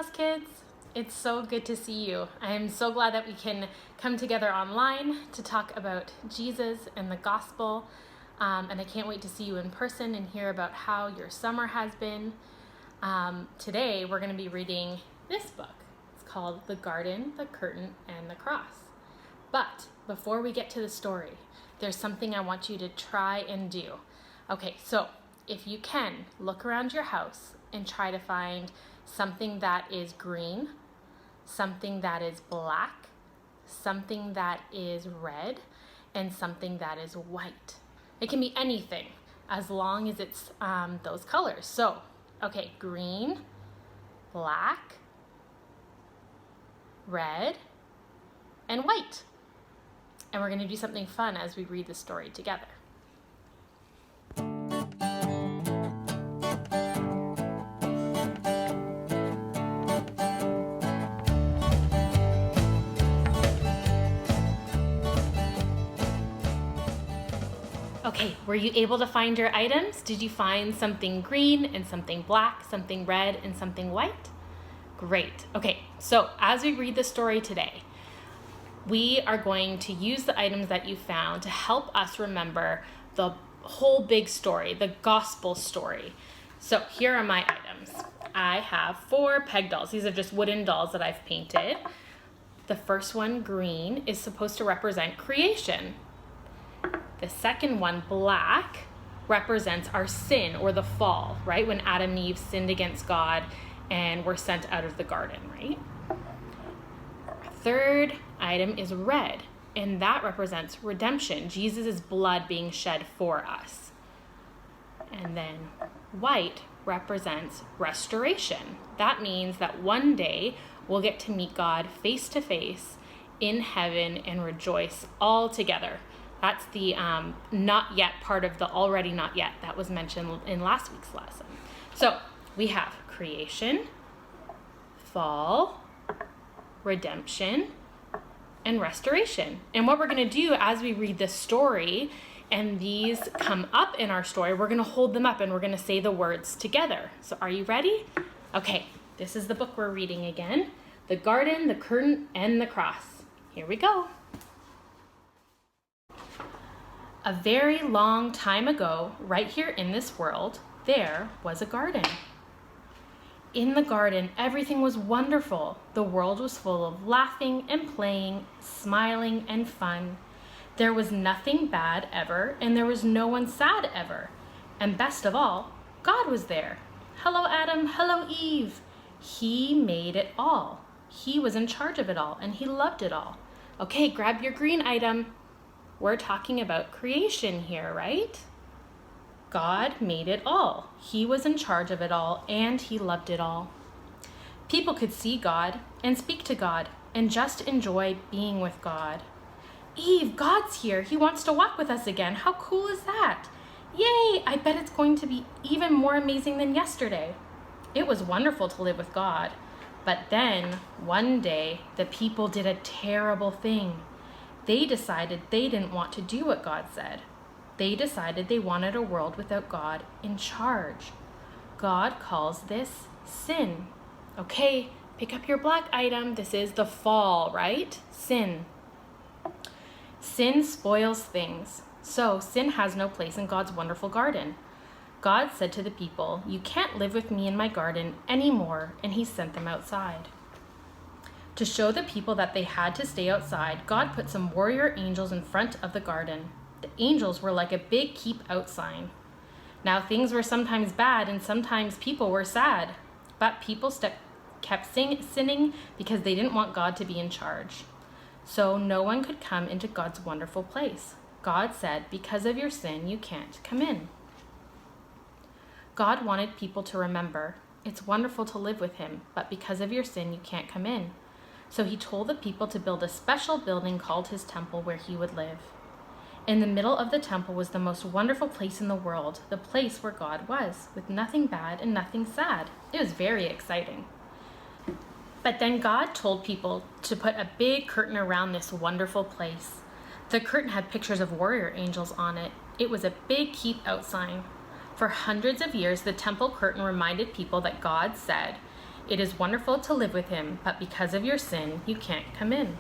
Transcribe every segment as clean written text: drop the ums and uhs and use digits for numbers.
House kids. It's so good to see you. I am so glad that we can come together online to talk about Jesus and the gospel. And I can't wait to see you in person and hear about how your summer has been. Today we're going to be reading this book. It's called The Garden, the Curtain, and the Cross. But before we get to the story, there's something I want you to try and do. Okay, so if you can, look around your house and try to find something that is green, something that is black, something that is red, and something that is white. It can be anything as long as it's those colors. So, okay, green, black, red, and white. And we're going to do something fun as we read the story together. Okay, were you able to find your items? Did you find something green and something black, something red and something white? Great. Okay, so as we read the story today, we are going to use the items that you found to help us remember the whole big story, the gospel story. So here are my items. I have 4 peg dolls. These are just wooden dolls that I've painted. The first one, green, is supposed to represent creation. The second one, black, represents our sin or the fall, right? When Adam and Eve sinned against God and were sent out of the garden, right? Our third item is red, and that represents redemption, Jesus' blood being shed for us. And then white represents restoration. That means that one day we'll get to meet God face to face in heaven and rejoice all together. That's the not yet part of the already not yet that was mentioned in last week's lesson. So we have creation, fall, redemption, and restoration. And what we're going to do as we read this story and these come up in our story, we're going to hold them up and we're going to say the words together. So are you ready? Okay, this is the book we're reading again. The Garden, the Curtain, and the Cross. Here we go. A very long time ago, right here in this world, there was a garden. In the garden, everything was wonderful. The world was full of laughing and playing, smiling and fun. There was nothing bad ever, and there was no one sad ever. And best of all, God was there. Hello, Adam. Hello, Eve. He made it all. He was in charge of it all, and he loved it all. Okay, grab your green item. We're talking about creation here, right? God made it all. He was in charge of it all, and he loved it all. People could see God and speak to God and just enjoy being with God. Eve, God's here. He wants to walk with us again. How cool is that? Yay! I bet it's going to be even more amazing than yesterday. It was wonderful to live with God. But then, one day, the people did a terrible thing. They decided they didn't want to do what God said. They decided they wanted a world without God in charge. God calls this sin. Okay, pick up your black item. This is the fall, right? Sin. Sin spoils things. So sin has no place in God's wonderful garden. God said to the people, "You can't live with me in my garden anymore," and he sent them outside. To show the people that they had to stay outside, God put some warrior angels in front of the garden. The angels were like a big keep out sign. Now things were sometimes bad and sometimes people were sad, but people kept sinning because they didn't want God to be in charge. So no one could come into God's wonderful place. God said, "Because of your sin, you can't come in." God wanted people to remember, it's wonderful to live with him, but because of your sin, you can't come in. So he told the people to build a special building called his temple where he would live. In the middle of the temple was the most wonderful place in the world, the place where God was, with nothing bad and nothing sad. It was very exciting. But then God told people to put a big curtain around this wonderful place. The curtain had pictures of warrior angels on it. It was a big keep out sign. For hundreds of years, the temple curtain reminded people that God said, It is wonderful to live with him, but because of your sin, you can't come in.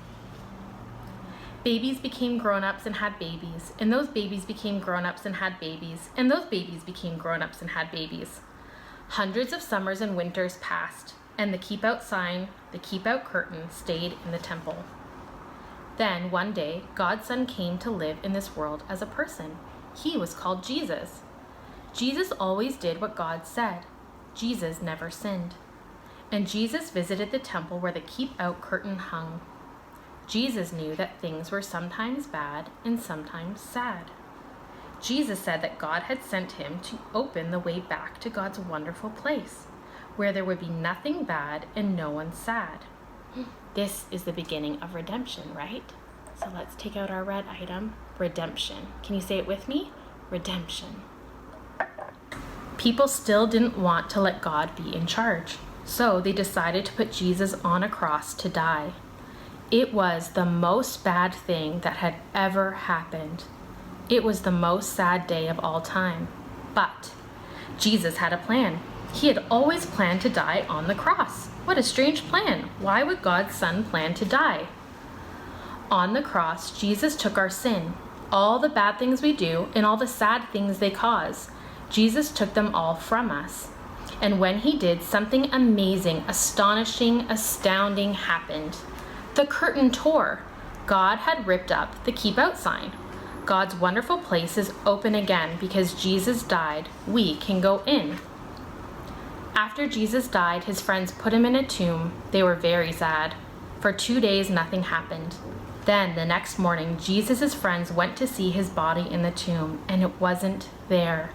Babies became grown-ups and had babies, and those babies became grown-ups and had babies, and those babies became grown-ups and had babies. Hundreds of summers and winters passed, and the keep out sign, the keep out curtain, stayed in the temple. Then, one day, God's Son came to live in this world as a person. He was called Jesus. Jesus always did what God said. Jesus never sinned. And Jesus visited the temple where the keep out curtain hung. Jesus knew that things were sometimes bad and sometimes sad. Jesus said that God had sent him to open the way back to God's wonderful place, where there would be nothing bad and no one sad. This is the beginning of redemption, right? So let's take out our red item, redemption. Can you say it with me? Redemption. People still didn't want to let God be in charge, so they decided to put Jesus on a cross to die. It was the most bad thing that had ever happened. It was the most sad day of all time. But Jesus had a plan. He had always planned to die on the cross. What a strange plan. Why would God's Son plan to die? On the cross, Jesus took our sin, all the bad things we do and all the sad things they cause. Jesus took them all from us. And when he did, something amazing, astonishing, astounding happened. The curtain tore. God had ripped up the keep out sign. God's wonderful place is open again because Jesus died. We can go in. After Jesus died, his friends put him in a tomb. They were very sad. For 2 days, nothing happened. Then, the next morning, Jesus' friends went to see his body in the tomb, and it wasn't there.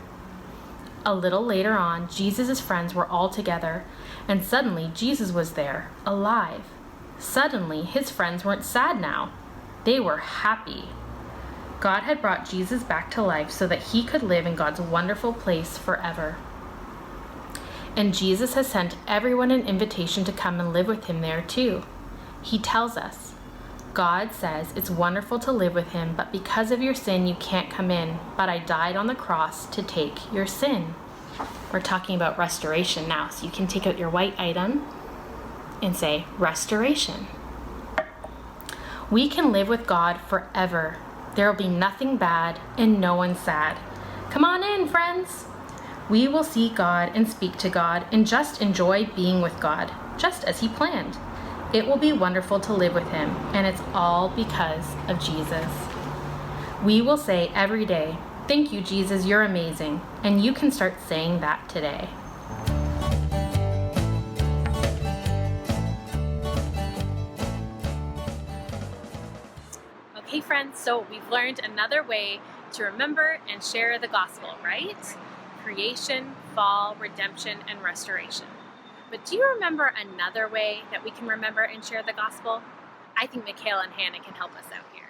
A little later on, Jesus' friends were all together, and suddenly Jesus was there, alive. Suddenly, his friends weren't sad now. They were happy. God had brought Jesus back to life so that he could live in God's wonderful place forever. And Jesus has sent everyone an invitation to come and live with him there too. He tells us, God says it's wonderful to live with him, but because of your sin, you can't come in. But I died on the cross to take your sin. We're talking about restoration now, so you can take out your white item and say restoration. We can live with God forever. There will be nothing bad and no one sad. Come on in, friends. We will see God and speak to God and just enjoy being with God, just as he planned. It will be wonderful to live with him, and it's all because of Jesus. We will say every day, "Thank you, Jesus, you're amazing," and you can start saying that today. Okay, friends, so we've learned another way to remember and share the gospel, right? Creation, fall, redemption, and restoration. But do you remember another way that we can remember and share the gospel? I think Mikhail and Hannah can help us out here.